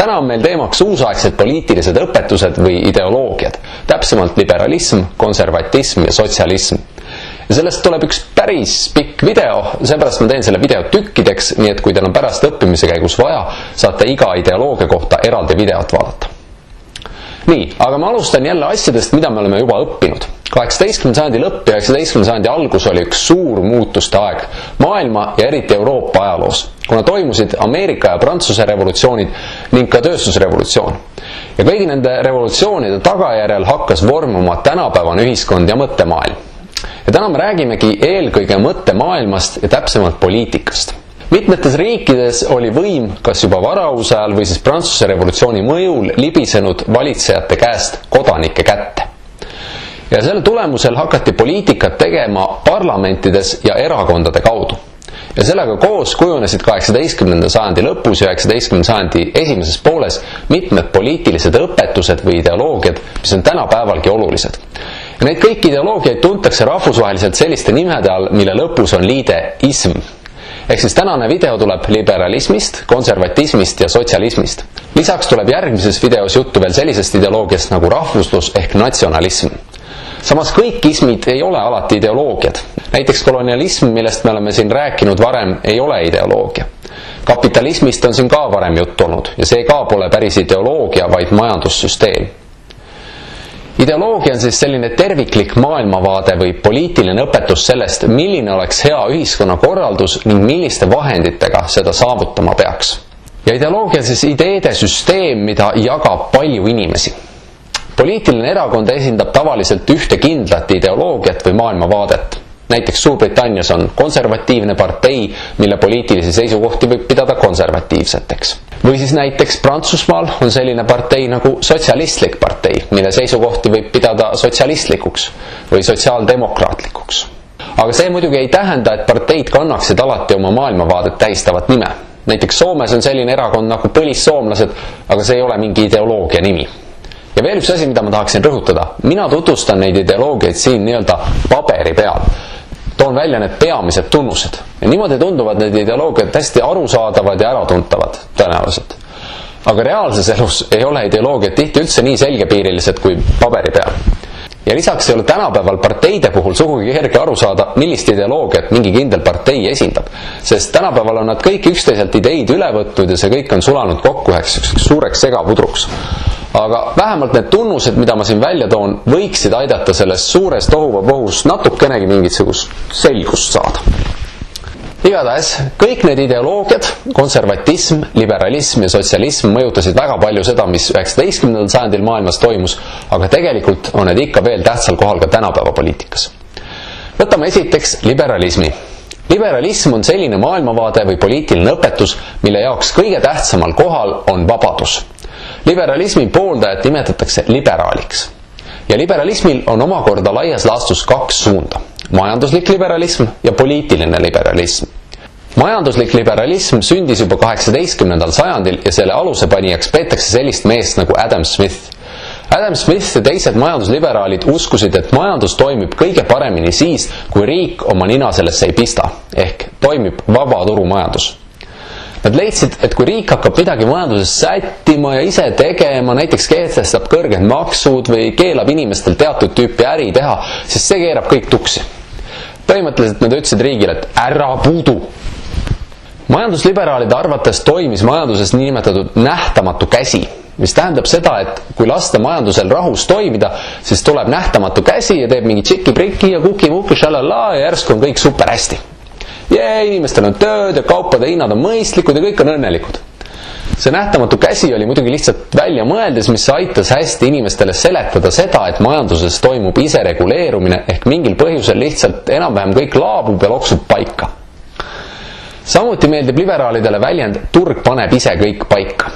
täna on meil teemaks uusaegsed poliitilised õpetused või ideoloogiad, täpsemalt liberalism, konservatism ja sotsialism. Ja sellest tuleb üks päris pikk video, seepärast ma teen selle video tükkideks, nii et kui teil on pärast õppimise käigus vaja, saate iga ideoloogia kohta eraldi videot vaadata. Nii, aga ma alustan jälle asjadest, mida me oleme juba õppinud. 18. sajandi lõpp ja 19. sajandi algus oli üks suur muutuste aeg maailma ja eriti Euroopa ajaloos, kuna toimusid Ameerika ja Prantsuse revolutsioonid ning ka tööstusrevolutsioon. Ja kõigi nende revolutsioonide tagajärjel hakkas vormuma tänapäevane ühiskond ja mõttemaailm. Ja täna me räägimegi eelkõige mõttemaailmast ja täpsemalt poliitikast. Mitmetes riikides oli võim kas juba varahuse ajal või siis Prantsuse revolutsiooni mõjul libisenud valitsejate käest kodanike kätte. Ja selle tulemusel hakati poliitikat tegema parlamentides ja erakondade kaudu. Ja sellega koos kujunesid 18. sajandi lõpus ja 19. sajandi esimeses pooles mitmed poliitilised õpetused või ideoloogiad, mis on tänapäevalgi olulised. Ja neid kõiki ideoloogiaid tuntakse rahvusvaheliselt selliste nimede all, mille lõpus on liide ism. Ehk siis tänane video tuleb liberalismist, konservatismist ja sotsialismist. Lisaks tuleb järgmises videos juttu veel sellisest ideoloogiast nagu rahvuslus ehk natsionalism. Samas kõik ismid ei ole alati ideoloogiad. Näiteks kolonialism, millest me oleme siin rääkinud varem, ei ole ideoloogia. Kapitalismist on siin ka varem juttu olnud ja see ka pole päris ideoloogia, vaid majandussüsteem. Ideoloogia on siis selline terviklik maailmavaade või poliitiline õpetus sellest, milline oleks hea ühiskonnakorraldus ning milliste vahenditega seda saavutama peaks. Ja ideoloogia on siis ideede süsteem, mida jagab palju inimesi. Poliitiline erakond esindab tavaliselt ühte kindlat ideoloogiat või maailmavaadet. Näiteks Suurbritannias on konservatiivne partei, mille poliitilisi seisukohti võib pidada konservatiivseteks. Või siis näiteks Prantsusmaal on selline partei nagu sotsialistlik partei, mille seisukohti võib pidada sotsialistlikuks või sotsiaaldemokraatlikuks. Aga see muidugi ei tähenda, et parteid kannaksid alati oma maailmavaadet tähistavat nime. Näiteks Soomes on selline erakond nagu põlissoomlased, aga see ei ole mingi ideoloogia nimi. Ja veel üks asi, mida ma tahaksin rõhutada. Mina tutvustan neid ideoloogiaid siin nii-öelda paberi peal. Toon välja need peamised tunnused. Ja niimoodi tunduvad need ideoloogiad hästi arusaadavad ja äratuntavad tõenäoliselt. Aga reaalses elus ei ole ideoloogiad tihti üldse nii selgepiirilised kui paberi peal. Ja lisaks ei ole tänapäeval parteide puhul sugugi kerge aru saada, millist ideoloogiat mingi kindel partei esindab. Sest tänapäeval on nad kõik üksteiselt ideid üle võtnud ja see kõik on sulanud kokku üheks suureks segapudruks. Aga vähemalt need tunnused, mida ma siin välja toon, võiksid aidata sellest suurest tohuvabohus natukenegi mingisugust selgust saada. Igatahes, kõik need ideoloogiad, konservatism, liberalism ja sotsialism mõjutasid väga palju seda, mis 19. sajandil maailmas toimus, aga tegelikult on need ikka veel tähtsal kohal ka tänapäeva poliitikas. Võtame esiteks liberalismi. Liberalism on selline maailmavaade või poliitiline õpetus, mille jaoks kõige tähtsamal kohal on vabadus. Liberalismi pooldajat nimetatakse liberaaliks. Ja liberalismil on omakorda laias laastus kaks suunda. Majanduslik liberalism ja poliitiline liberalism. Majanduslik liberalism sündis juba 18. sajandil ja selle alusepanijaks peetakse sellist meest nagu Adam Smith. Adam Smith ja teised majandusliberaalid uskusid, et majandus toimib kõige paremini siis, kui riik oma nina sellesse ei pista, ehk toimib vaba turumajandus. Nad leidsid, et kui riik hakkab midagi majanduses sättima ja ise tegema, näiteks kehtestab kõrged maksud või keelab inimestel teatud tüüpi äri teha, siis see keerab kõik tuksi. Põhimõtteliselt nad ütlesid riigile, et ära puudu. Majandusliberaalide arvates toimis majanduses niinimetatud nähtamatu käsi, mis tähendab seda, et kui lasta majandusel rahus toimida, siis tuleb nähtamatu käsi ja teeb mingi tšiki-priki ja kuki-muki šalala ja järsku on kõik super hästi. Inimestel on tööd ja kaupade hinnad on mõistlikud ja kõik on õnnelikud. See nähtamatu käsi oli muidugi lihtsalt välja mõeldes, mis aitas hästi inimestele seletada seda, et majanduses toimub isereguleerumine ehk mingil põhjusel lihtsalt enam-vähem kõik laabub ja loksub paika. Samuti meeldib liberaalidele väljend turg paneb ise kõik paika.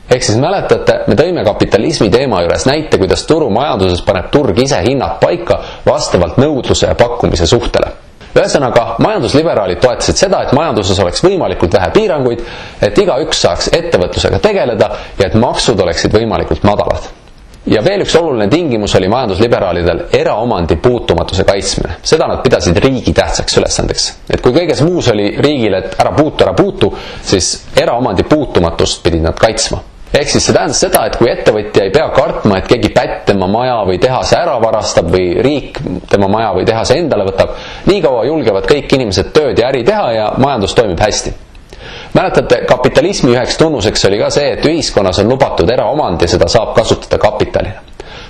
Ehk siis mäletate, me tõime kapitalismi teema juures näite, kuidas turumajanduses paneb turg ise hinnad paika vastavalt nõudluse ja pakkumise suhtele. Ühesõnaga, majandusliberaalid toetasid seda, et majanduses oleks võimalikult vähe piiranguid, et igaüks saaks ettevõtlusega tegeleda ja et maksud oleksid võimalikult madalad. Ja veel üks oluline tingimus oli majandusliberaalidel eraomandi puutumatuse kaitsmine. Seda nad pidasid riigi tähtsaks ülesandeks. Et kui kõiges muus oli riigil, et ära puutu, siis eraomandi puutumatust pidid nad kaitsma. Ehk siis see tähendas seda, et kui ettevõtja ei pea kartma, et keegi pätt tema maja või tehase ära varastab või riik tema maja või tehase endale võtab, nii kaua julgevad kõik inimesed tööd ja äri teha ja majandus toimib hästi. Mäletate, kapitalismi üheks tunnuseks oli ka see, et ühiskonnas on lubatud eraomand ja seda saab kasutada kapitalina.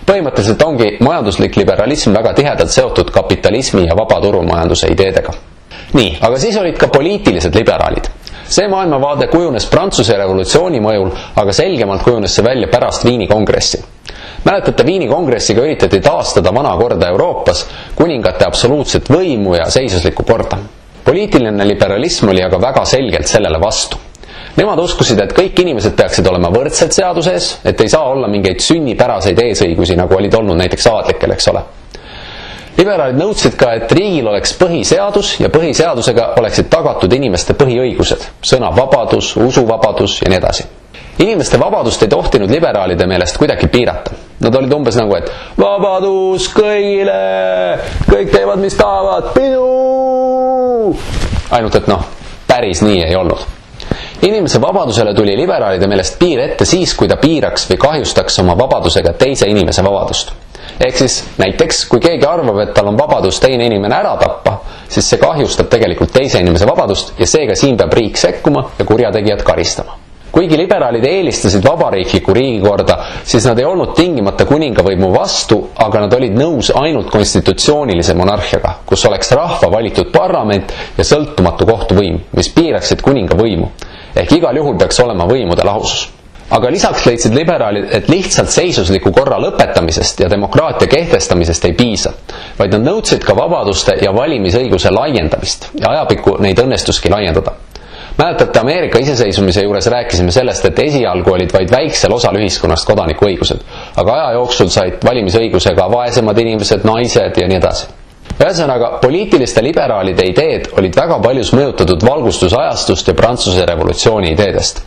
Põhimõtteliselt ongi majanduslik liberalism väga tihedalt seotud kapitalismi ja vabaturumajanduse ideedega. Nii, aga siis olid ka poliitilised liberaalid. See maailmavaade kujunes Prantsuse revolutsiooni mõjul, aga selgemalt kujunes see välja pärast Viini kongressi. Mäletate, Viini kongressiga üritati taastada vana korda Euroopas, kuningate absoluutset võimu ja seisuslikku korda. Poliitiline liberalism oli aga väga selgelt sellele vastu. Nemad uskusid, et kõik inimesed peaksid olema võrdsed seaduse ees, et ei saa olla mingeid sünnipäraseid eesõigusi, nagu olid olnud näiteks aadlikel, eks ole. Liberaalid nõudsid ka, et riigil oleks põhiseadus ja põhiseadusega oleksid tagatud inimeste põhiõigused, sõnavabadus, usuvabadus ja nii edasi. Inimeste vabadust ei tohtinud liberaalide meelest kuidagi piirata. Nad olid umbes nagu, et vabadus kõigile, kõik teevad, mis tahavad, pidu! Ainult, et päris nii ei olnud. Inimese vabadusele tuli liberaalide meelest piir ette siis, kui ta piiraks või kahjustaks oma vabadusega teise inimese vabadust. Ehk siis näiteks, kui keegi arvab, et tal on vabadus teine inimene ära tappa, siis see kahjustab tegelikult teise inimese vabadust ja seega siin peab riik sekkuma ja kurjategijad karistama. Kuigi liberaalid eelistasid vabariikliku riigikorda, siis nad ei olnud tingimata kuningavõimu vastu, aga nad olid nõus ainult konstitutsioonilise monarhiaga, kus oleks rahva valitud parlament ja sõltumatu kohtuvõim, mis piiraksid kuningavõimu. Ehk igal juhul peaks olema võimude lahusus. Aga lisaks leidsid liberaalid, et lihtsalt seisusliku korra lõpetamisest ja demokraatia kehtestamisest ei piisa, vaid nad nõudsid ka vabaduste ja valimisõiguse laiendamist ja ajapikku neid õnnestuski laiendada. Mäletate, Ameerika iseseisvumise juures rääkisime sellest, et esialgu olid vaid väiksel osal ühiskonnast kodanikuõigused, aga aja jooksul said valimisõigusega vaesemad inimesed, naised ja nii edasi. Ühesõnaga, poliitiliste liberaalide ideed olid väga paljus mõjutatud valgustusajastust ja Prantsuse revolutsiooni ideedest.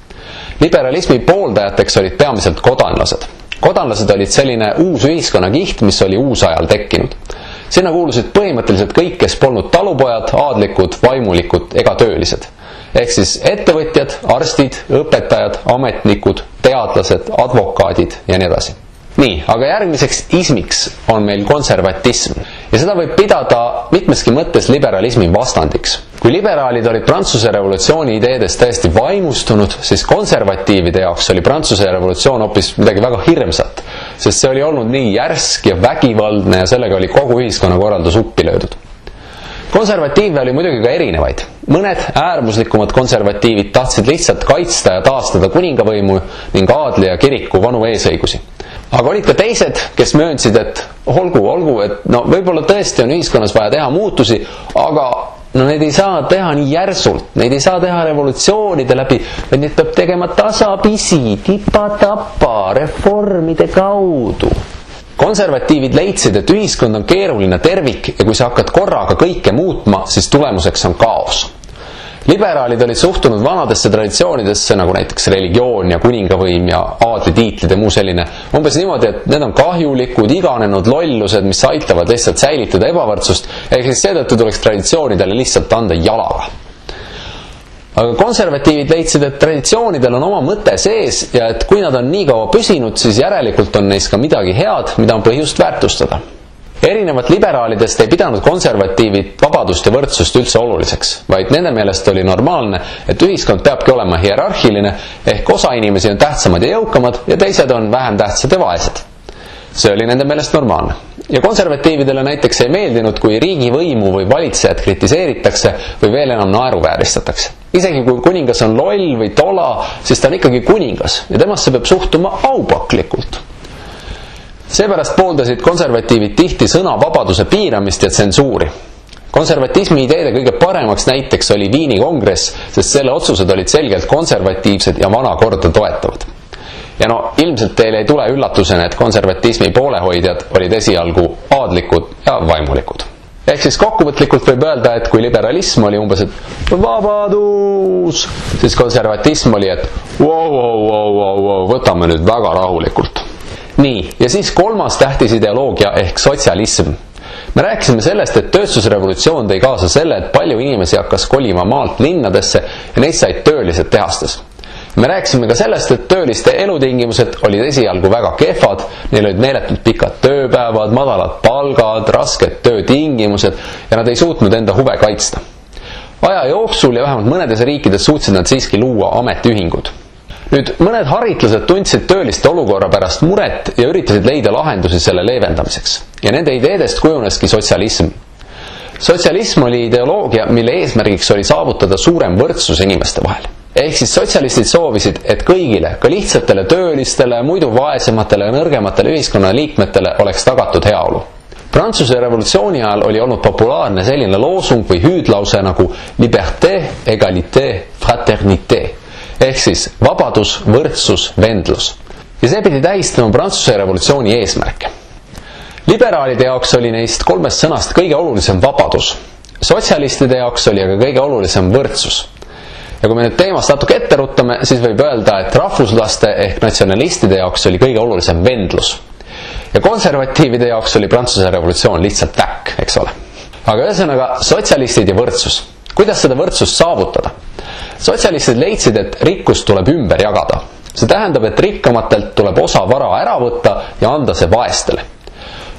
Liberalismi pooldajateks olid peamiselt kodanlased. Kodanlased olid selline uus ühiskonnakiht, mis oli uusajal tekkinud. Sinna kuulusid põhimõtteliselt kõik, kes polnud talupojad, aadlikud, vaimulikud ega töölised. Ehk siis ettevõtjad, arstid, õpetajad, ametnikud, teadlased, advokaadid ja nii edasi. Nii, aga järgmiseks ismiks on meil konservatism ja seda võib pidada mitmeski mõttes liberalismi vastandiks. Kui liberaalid olid Prantsuse revolutsiooni ideedest täiesti vaimustunud, siis konservatiivide jaoks oli Prantsuse revolutsioon hoopis midagi väga hirmsat, sest see oli olnud nii järsk ja vägivaldne ja sellega oli kogu ühiskonnakorraldus uppi löödud. Konservatiive oli muidugi ka erinevaid. Mõned äärmuslikumad konservatiivid tahtsid lihtsalt kaitsta ja taastada kuningavõimu ning aadli ja kiriku vanu eesõigusi. Aga olid ka teised, kes möönsid, et olgu, et võib-olla tõesti on ühiskonnas vaja teha muutusi, aga neid ei saa teha nii järsult, neid ei saa teha revolutsioonide läbi, vaid neid peab tegema tasapisi, tipa-tapa, reformide kaudu. Konservatiivid leidsid, et ühiskond on keeruline tervik ja kui sa hakkad korraga kõike muutma, siis tulemuseks on kaos. Liberaalid olid suhtunud vanadesse traditsioonidesse, nagu näiteks religioon ja kuningavõim ja aadlitiitlid ja muu selline, umbes niimoodi, et need on kahjulikud, iganenud lollused, mis aitavad lihtsalt säilitada ebavõrdsust, ehk siis seetõttu tuleks traditsioonidele lihtsalt anda jalaga. Aga konservatiivid leidsid, et traditsioonidel on oma mõte sees ja et kui nad on nii kaua püsinud, siis järelikult on neis ka midagi head, mida on põhjust väärtustada. Erinevalt liberaalidest ei pidanud konservatiivid vabadust ja võrdsust üldse oluliseks, vaid nende meelest oli normaalne, et ühiskond peabki olema hierarhiline, ehk osa inimesi on tähtsamad ja jõukamad ja teised on vähem tähtsad ja vaesed. See oli nende meelest normaalne. Ja konservatiividele näiteks ei meeldinud, kui riigivõimu või valitsejad kritiseeritakse või veel enam naeruvääristatakse. Isegi kui kuningas on loll või tola, siis ta on ikkagi kuningas ja temasse peab suhtuma aupaklikult. Seepärast pooldasid konservatiivid tihti sõnavabaduse piiramist ja tsensuuri. Konservatismi ideede kõige paremaks näiteks oli Viini kongress, sest selle otsused olid selgelt konservatiivsed ja vana korda toetavad. Ja ilmselt teile ei tule üllatusena, et konservatismi poolehoidjad olid esialgu aadlikud ja vaimulikud. Ehk siis kokkuvõtlikult võib öelda, et kui liberalism oli umbes, et vabadus, siis konservatism oli, et võtame nüüd väga rahulikult. Nii, ja siis kolmas tähtis ideoloogia ehk sotsialism. Me rääkisime sellest, et tööstusrevolutsioon tõi kaasa selle, et palju inimesi hakkas kolima maalt linnadesse ja neist said töölised tehastes. Me rääkisime ka sellest, et tööliste elutingimused olid esialgu väga kehvad, neil olid meeletult pikad tööpäevad, madalad palgad, rasked töötingimused ja nad ei suutnud enda huve kaitsta. Aja jooksul ja vähemalt mõnedes riikides suutsid nad siiski luua ametiühingud. Nüüd, mõned haritlased tundsid tööliste olukorra pärast muret ja üritasid leida lahendusi selle leevendamiseks. Ja nende ideedest kujuneski sotsialism. Sotsialism oli ideoloogia, mille eesmärgiks oli saavutada suurem võrdsus inimeste vahel. Ehk siis sotsialistid soovisid, et kõigile, ka lihtsatele töölistele, muidu vaesematele ja nõrgematele ühiskonnaliikmetele oleks tagatud heaolu. Prantsuse revolutsiooni ajal oli olnud populaarne selline loosung või hüüdlause nagu liberté, égalité, fraternité. Ehk siis vabadus, võrdsus, vendlus. Ja see pidi tähistama Prantsuse revolutsiooni eesmärke. Liberaalide jaoks oli neist 3 sõnast kõige olulisem vabadus. Sotsialistide jaoks oli aga kõige olulisem võrdsus. Ja kui me nüüd teemast natuke ette ruttame, siis võib öelda, et rahvuslaste ehk natsionalistide jaoks oli kõige olulisem vendlus. Ja konservatiivide jaoks oli Prantsuse revolutsioon lihtsalt täkk, eks ole. Aga ühesõnaga, sotsialistid ja võrdsus. Kuidas seda võrdsust saavutada? Sotsialistid leidsid, et rikkust tuleb ümber jagada. See tähendab, et rikkamatelt tuleb osa vara ära võtta ja anda see vaestele.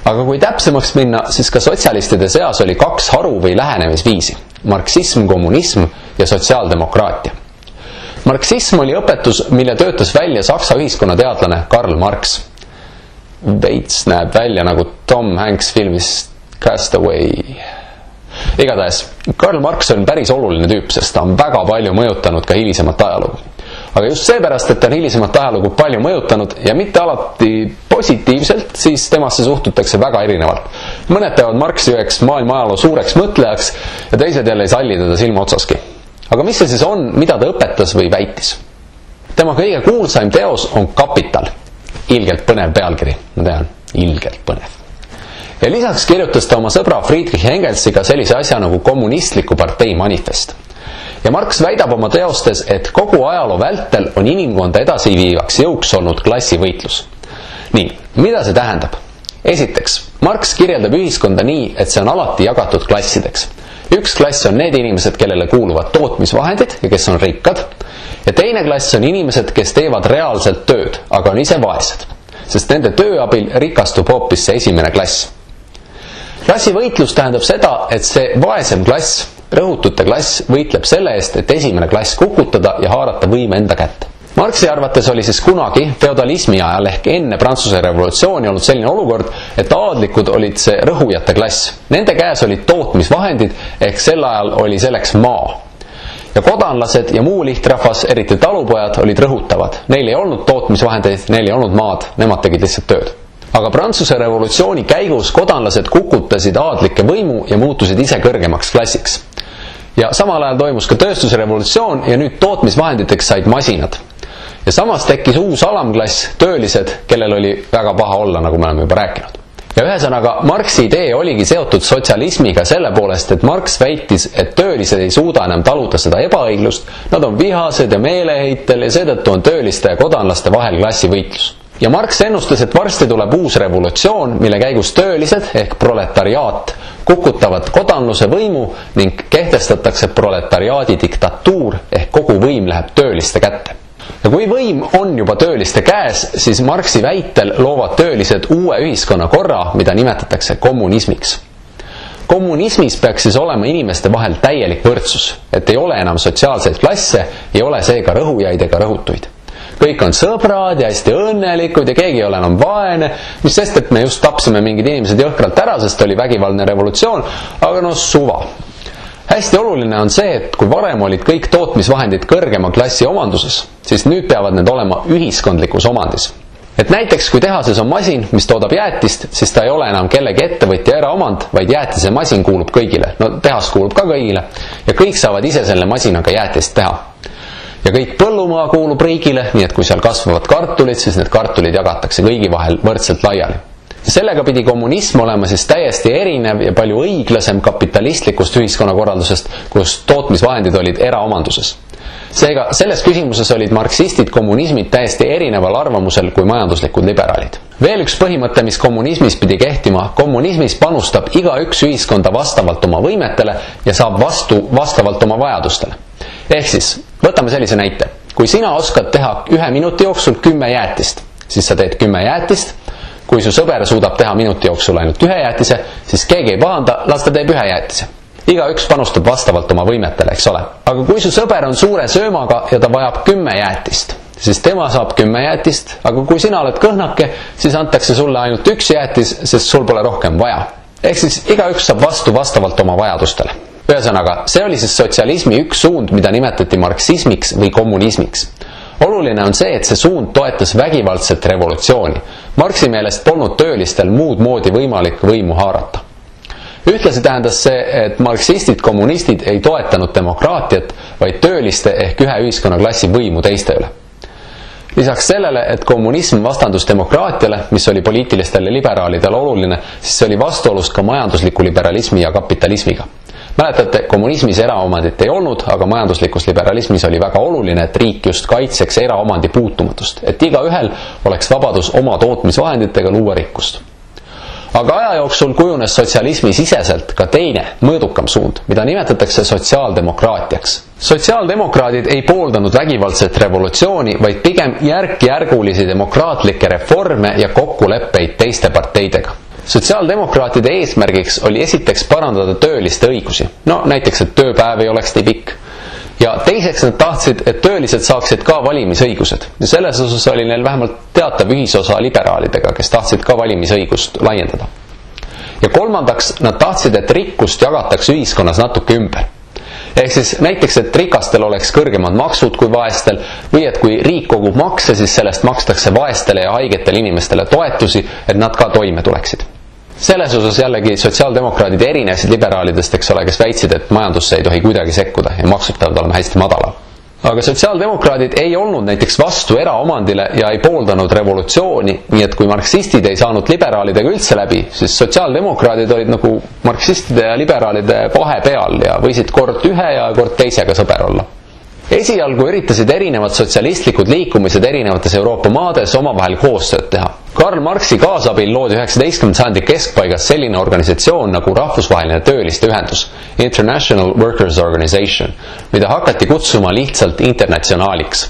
Aga kui täpsemaks minna, siis ka sotsialistide seas oli 2 haru või lähenemisviisi. Marksism, kommunism ja sotsiaaldemokraatia. Marksism oli õpetus, mille töötas välja Saksa ühiskonnateadlane Karl Marx. Veits näeb välja nagu Tom Hanks filmis Castaway. Igatahes, Karl Marx on päris oluline tüüp, sest ta on väga palju mõjutanud ka hilisemat ajalugu. Aga just seepärast, et ta on hilisemat ajalugu palju mõjutanud ja mitte alati positiivselt, siis temasse suhtutakse väga erinevalt. Mõned peavad Marxi üheks maailma ajaloo suureks mõtlejaks ja teised jälle ei salli teda silma otsaski. Aga mis see siis on, mida ta õpetas või väitis? Tema kõige kuulsaim teos on Kapital. Ilgelt põnev pealkiri, ma tean, ilgelt põnev. Ja lisaks kirjutas ta oma sõbra Friedrich Engelsiga sellise asja nagu kommunistliku partei manifest. Ja Marx väidab oma teostes, et kogu ajaloo vältel on inimkonda edasiviivaks jõuks olnud klassivõitlus. Nii, mida see tähendab? Esiteks, Marx kirjeldab ühiskonda nii, et see on alati jagatud klassideks. Üks klass on need inimesed, kellele kuuluvad tootmisvahendid ja kes on rikkad. Ja teine klass on inimesed, kes teevad reaalselt tööd, aga on ise vaesed. Sest nende töö abil rikastub hoopis see esimene klass. Klassivõitlus tähendab seda, et see vaesem klass, rõhutute klass, võitleb selle eest, et esimene klass kukutada ja haarata võime enda kätte. Marxi arvates oli siis kunagi feodalismi ajal ehk enne Prantsuse revolutsiooni olnud selline olukord, et aadlikud olid see rõhujate klass. Nende käes olid tootmisvahendid ehk sel ajal oli selleks maa. Ja kodanlased ja muu lihtrahvas, eriti talupojad, olid rõhutavad. Neil ei olnud tootmisvahendeid, neil ei olnud maad, nemad tegid lihtsalt tööd. Aga Prantsuse revolutsiooni käigus kodanlased kukutasid aadlike võimu ja muutusid ise kõrgemaks klassiks. Ja samal ajal toimus ka tööstusrevolutsioon ja nüüd tootmisvahenditeks said masinad. Ja samas tekkis uus alamklass, töölised, kellel oli väga paha olla, nagu me oleme juba rääkinud. Ja ühesõnaga, Marxi idee oligi seotud sotsialismiga selle poolest, et Marx väitis, et töölised ei suuda enam taluda seda ebaõiglust, nad on vihased ja meeleheitel ja seetõttu on tööliste ja kodanlaste vahel klassivõitlus. Ja Marx ennustas, et varsti tuleb uus revolutsioon, mille käigus töölised ehk proletariaat kukutavad kodanluse võimu ning kehtestatakse proletariaadi diktatuur ehk kogu võim läheb tööliste kätte. Ja kui võim on juba tööliste käes, siis Marxi väitel loovad töölised uue ühiskonnakorra, mida nimetatakse kommunismiks. Kommunismis peaks siis olema inimeste vahel täielik võrdsus, et ei ole enam sotsiaalseid klasse, ei ole seega rõhujaid ega rõhutuid. Kõik on sõbrad ja hästi õnnelikud ja keegi ei ole enam vaene, mis sest, et me just tapsime mingid inimesed jõhkralt ära, sest oli vägivaldne revolutsioon, aga no suva. Hästi oluline on see, et kui varem olid kõik tootmisvahendid kõrgema klassi omanduses, siis nüüd peavad need olema ühiskondlikus omandis. Et näiteks, kui tehases on masin, mis toodab jäätist, siis ta ei ole enam kellegi ettevõtja eraomand, vaid jäätise masin kuulub kõigile. No tehas kuulub ka kõigile ja kõik saavad ise selle masinaga jäätist teha. Ja kõik põllumaa kuulub riigile, nii et kui seal kasvavad kartulid, siis need kartulid jagatakse kõigi vahel võrdselt laiali. Sellega pidi kommunism olema siis täiesti erinev ja palju õiglasem kapitalistlikust ühiskonnakorraldusest, kus tootmisvahendid olid eraomanduses. Seega, selles küsimuses olid marksistid kommunismid täiesti erineval arvamusel kui majanduslikud liberaalid. Veel üks põhimõte, mis kommunismis pidi kehtima, kommunismis panustab igaüks ühiskonda vastavalt oma võimetele ja saab vastu vastavalt oma vajadustele. Ehk siis, võtame sellise näite. kui sina oskad teha 1 minuti jooksul 10 jäätist, siis sa teed 10 jäätist. Kui su sõber suudab teha minuti jooksul ainult 1 jäätise, siis keegi ei pahanda, las ta teeb 1 jäätise. Igaüks panustab vastavalt oma võimetele, eks ole. Aga kui su sõber on suure söömaga ja ta vajab 10 jäätist, siis tema saab 10 jäätist, aga kui sina oled kõhnake, siis antakse sulle ainult 1 jäätis, sest sul pole rohkem vaja. Ehk siis igaüks saab vastu vastavalt oma vajadustele. Ühesõnaga, see oli siis sotsialismi üks suund, mida nimetati marksismiks või kommunismiks. Oluline on see, et see suund toetas vägivaldset revolutsiooni. Marxi meelest polnud töölistel muud moodi võimalik võimu haarata. Ühtlasi tähendas see, et marksistid, kommunistid ei toetanud demokraatiat, vaid tööliste ehk ühe ühiskonnaklassi võimu teiste üle. Lisaks sellele, et kommunism vastandus demokraatiale, mis oli poliitilistele liberaalidele oluline, siis see oli vastuolust ka majandusliku liberalismi ja kapitalismiga. Mäletate, kommunismis eraomandit ei olnud, aga majanduslikus liberalismis oli väga oluline, et riik just kaitseks eraomandi puutumatust, et igaühel oleks vabadus oma tootmisvahenditega luua rikkust. Aga aja jooksul kujunes sotsialismi siseselt ka teine, mõõdukam suund, mida nimetatakse sotsiaaldemokraatiaks. Sotsiaaldemokraadid ei pooldanud vägivaldset revolutsiooni, vaid pigem järk-järgulisi demokraatlikke reforme ja kokkuleppeid teiste parteidega. Sotsiaaldemokraatide eesmärgiks oli esiteks parandada tööliste õigusi. No näiteks, et tööpäev ei oleks nii pikk. Ja teiseks nad tahtsid, et töölised saaksid ka valimisõigused. Ja selles osas oli neil vähemalt teatav ühisosa liberaalidega, kes tahtsid ka valimisõigust laiendada. Ja kolmandaks, nad tahtsid, et rikkust jagatakse ühiskonnas natuke ümber. Ehk siis näiteks, et rikastel oleks kõrgemad maksud kui vaestel või et kui riik kogub makse, siis sellest makstakse vaestele ja haigetele inimestele toetusi, et nad ka toime tuleksid. Selles osas jällegi sotsiaaldemokraadid erinesid liberaalidest, eks ole, kes väitsid, et majandusse ei tohi kuidagi sekkuda ja maksud peavad olema hästi madala. Aga sotsiaaldemokraadid ei olnud näiteks vastu eraomandile ja ei pooldanud revolutsiooni, nii et kui marksistid ei saanud liberaalidega üldse läbi, siis sotsiaaldemokraadid olid nagu marksistide ja liberaalide vahepeal ja võisid kord ühe ja kord teisega sõber olla. Esialgu üritasid erinevad sotsialistlikud liikumised erinevates Euroopa maades omavahel koostööd teha. Karl Marxi kaasabil loodi 19. sajandi keskpaigas selline organisatsioon nagu Rahvusvaheline tööliste ühendus, International Workers Organization, mida hakati kutsuma lihtsalt internatsionaaliks.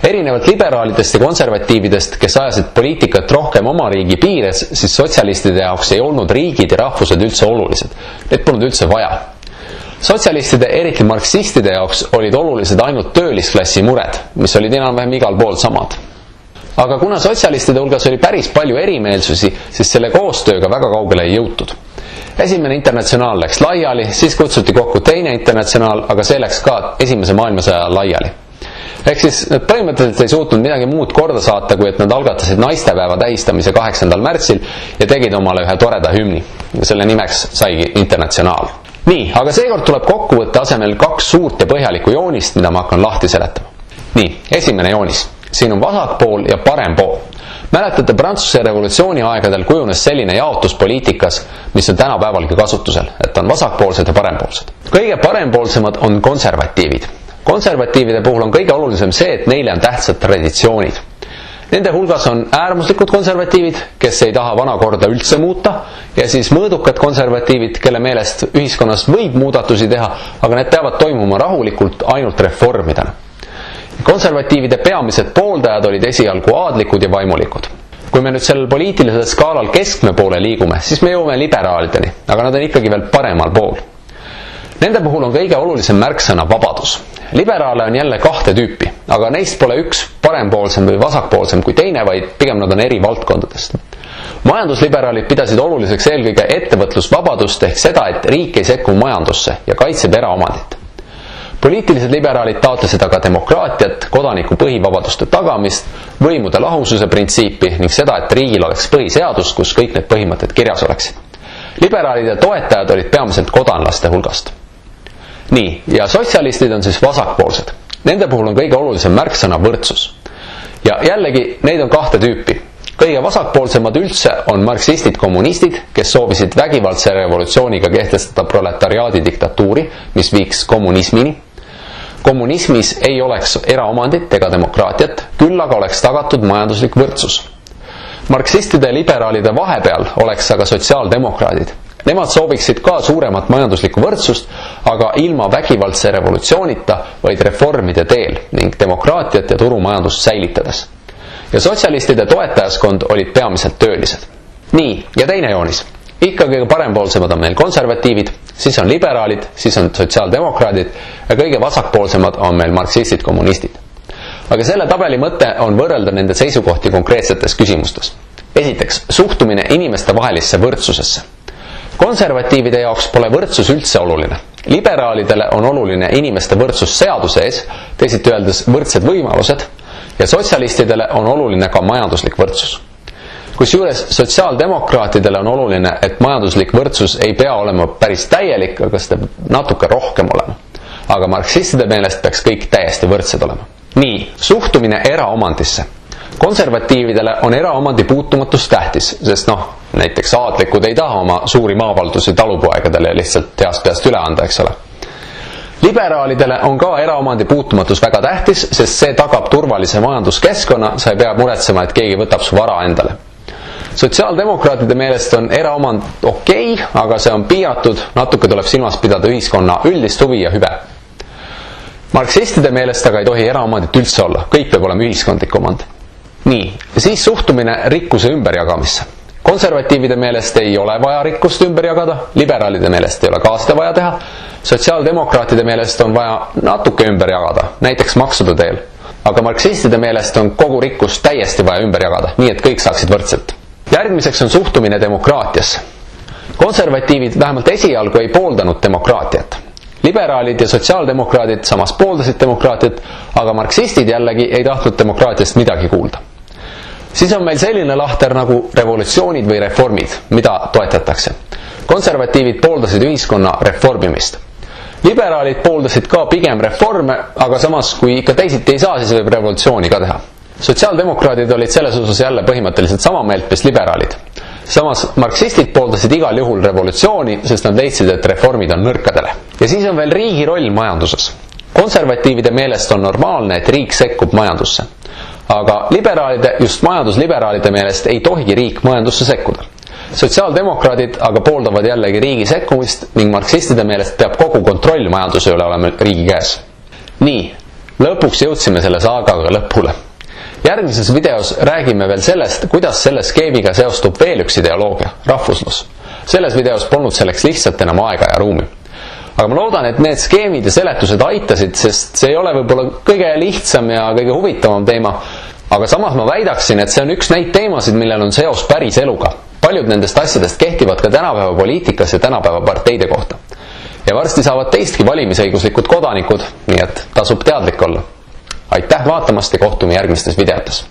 Erinevalt liberaalidest ja konservatiividest, kes ajasid poliitikat rohkem oma riigi piires, siis sotsialistide jaoks ei olnud riigid ja rahvused üldse olulised. Need polnud üldse vaja. Sotsialistide, eriti marksistide jaoks olid olulised ainult töölisklassi mured, mis olid enam-vähem igal pool samad. Aga kuna sotsialistide hulgas oli päris palju erimeelsusi, siis selle koostööga väga kaugele ei jõutud. Esimene internatsionaal läks laiali, siis kutsuti kokku teine internatsionaal, aga see läks ka esimese maailmasõja laiali. Ehk siis nad põhimõtteliselt ei suutnud midagi muud korda saata, kui et nad algatasid naistepäeva tähistamise 8. märtsil ja tegid omale ühe toreda hümni. Ja selle nimeks saigi internatsionaal. Nii, aga seekord tuleb kokku võtta asemel 2 suurt ja põhjalikku joonist, mida ma hakkan lahti seletama. Nii, esimene joonis. Siin on vasakpool ja parempool. Mäletate, Prantsuse revolutsiooni aegadel kujunes selline jaotus poliitikas, mis on tänapäevalgi kasutusel, et on vasakpoolsed ja parempoolsed. Kõige parempoolsemad on konservatiivid. Konservatiivide puhul on kõige olulisem see, et neile on tähtsad traditsioonid. Nende hulgas on äärmuslikud konservatiivid, kes ei taha vana korda üldse muuta, ja siis mõõdukad konservatiivid, kelle meelest ühiskonnas võib muudatusi teha, aga need peavad toimuma rahulikult ainult reformidena. Konservatiivide peamised pooldajad olid esialgu aadlikud ja vaimulikud. Kui me nüüd sellel poliitilisel skaalal keskme poole liigume, siis me jõuame liberaalideni, aga nad on ikkagi veel paremal pool. Nende puhul on kõige olulisem märksõna vabadus. Liberaale on jälle 2 tüüpi, aga neist pole üks parempoolsem või vasakpoolsem kui teine, vaid pigem nad on eri valdkondadest. Majandusliberaalid pidasid oluliseks eelkõige ettevõtlusvabadust ehk seda, et riik ei sekku majandusse ja kaitseb eraomandit. Poliitilised liberaalid taotlesid aga demokraatiat, kodaniku põhivabaduste tagamist, võimude lahususe printsiipi ning seda, et riigil oleks põhiseadus, kus kõik need põhimõtted kirjas oleksid. Liberaalide toetajad olid peamiselt kodanlaste hulgast. Nii, ja sotsialistid on siis vasakpoolsed. Nende puhul on kõige olulisem märksõna võrdsus. Ja jällegi, neid on 2 tüüpi. Kõige vasakpoolsemad üldse on marksistid-kommunistid, kes soovisid vägivaldse revolutsiooniga kehtestada proletariaadi diktatuuri, mis viiks kommunismini. Kommunismis ei oleks eraomandit ega demokraatiat, küll aga oleks tagatud majanduslik võrdsus. Marksistide ja liberaalide vahepeal oleks aga sotsiaaldemokraadid. Nemad sooviksid ka suuremat majanduslikku võrdsust, aga ilma vägivaldse revolutsioonita, vaid reformide teel ning demokraatiat ja turumajandust säilitades. Ja sotsialistide toetajaskond olid peamiselt töölised. Nii, ja teine joonis. Ikka kõige parempoolsemad on meil konservatiivid, siis on liberaalid, siis on sotsiaaldemokraadid ja kõige vasakpoolsemad on meil marksistid-kommunistid. Aga selle tabeli mõte on võrrelda nende seisukohti konkreetsetes küsimustes. Esiteks, suhtumine inimeste vahelisse võrdsusesse. Konservatiivide jaoks pole võrdsus üldse oluline. Liberaalidele on oluline inimeste võrdsus seaduse ees, teisiti öeldes võrdsed võimalused, ja sotsialistidele on oluline ka majanduslik võrdsus. Kusjuures sotsiaaldemokraatidele on oluline, et majanduslik võrdsus ei pea olema päris täielik, aga seda natuke rohkem olema. Aga marksistide meelest peaks kõik täiesti võrdsed olema. Nii, suhtumine eraomandisse. Konservatiividele on eraomandi puutumatus tähtis, sest näiteks aadlikud ei taha oma suuri maavaldusi talupoegadele lihtsalt heast peast üle anda, eks ole. Liberaalidele on ka eraomandi puutumatus väga tähtis, sest see tagab turvalise majanduskeskkonna, sa ei pea muretsema, et keegi võtab su vara endale. Sotsiaaldemokraatide meelest on eraomand okei, aga see on piiratud, natuke tuleb silmas pidada ühiskonna üldist huvi ja hüve. Marksistide meelest aga ei tohi eraomandit üldse olla, kõik peab olema ühiskondlik omand. Nii, siis suhtumine rikkuse ümberjagamisse. Konservatiivide meelest ei ole vaja rikkust ümber jagada, liberaalide meelest ei ole ka seda vaja teha, sotsiaaldemokraatide meelest on vaja natuke ümber jagada, näiteks maksude teel. Aga marksistide meelest on kogu rikkust täiesti vaja ümber jagada, nii et kõik saaksid võrdselt. Järgmiseks on suhtumine demokraatiasse. Konservatiivid vähemalt esialgu ei pooldanud demokraatiat. Liberaalid ja sotsiaaldemokraadid samas pooldasid demokraatiat, aga marksistid jällegi ei tahtnud demokraatiast midagi kuulda. Siis on meil selline lahter nagu revolutsioonid või reformid, mida toetatakse. Konservatiivid pooldasid ühiskonna reformimist. Liberaalid pooldasid ka pigem reforme, aga samas kui ikka teisiti ei saa, siis võib revolutsiooni ka teha. Sotsiaaldemokraadid olid selles osas jälle põhimõtteliselt sama meelt, mis liberaalid. Samas marksistid pooldasid igal juhul revolutsiooni, sest nad leidsid, et reformid on nõrkadele. Ja siis on veel riigi roll majanduses. Konservatiivide meelest on normaalne, et riik sekkub majandusse. Aga liberaalide, just majandusliberaalide meelest ei tohigi riik majandusse sekkuda. Sotsiaaldemokraadid aga pooldavad jällegi riigi sekkumist ning marksistide meelest peab kogu kontroll majanduse üle olema riigi käes. Nii, lõpuks jõudsime selle saagaga lõpule. Järgmises videos räägime veel sellest, kuidas selle skeemiga seostub veel üks ideoloogia, rahvuslus. Selles videos polnud selleks lihtsalt enam aega ja ruumi. Aga ma loodan, et need skeemid ja seletused aitasid, sest see ei ole võib-olla kõige lihtsam ja kõige huvitavam teema, aga samas ma väidaksin, et see on üks neid teemasid, millel on seos päris eluga. Paljud nendest asjadest kehtivad ka tänapäeva poliitikas ja tänapäeva parteide kohta. Ja varsti saavad teistki valimisõiguslikud kodanikud, nii et tasub teadlik olla. Aitäh vaatamast ja kohtume järgmistes videotes!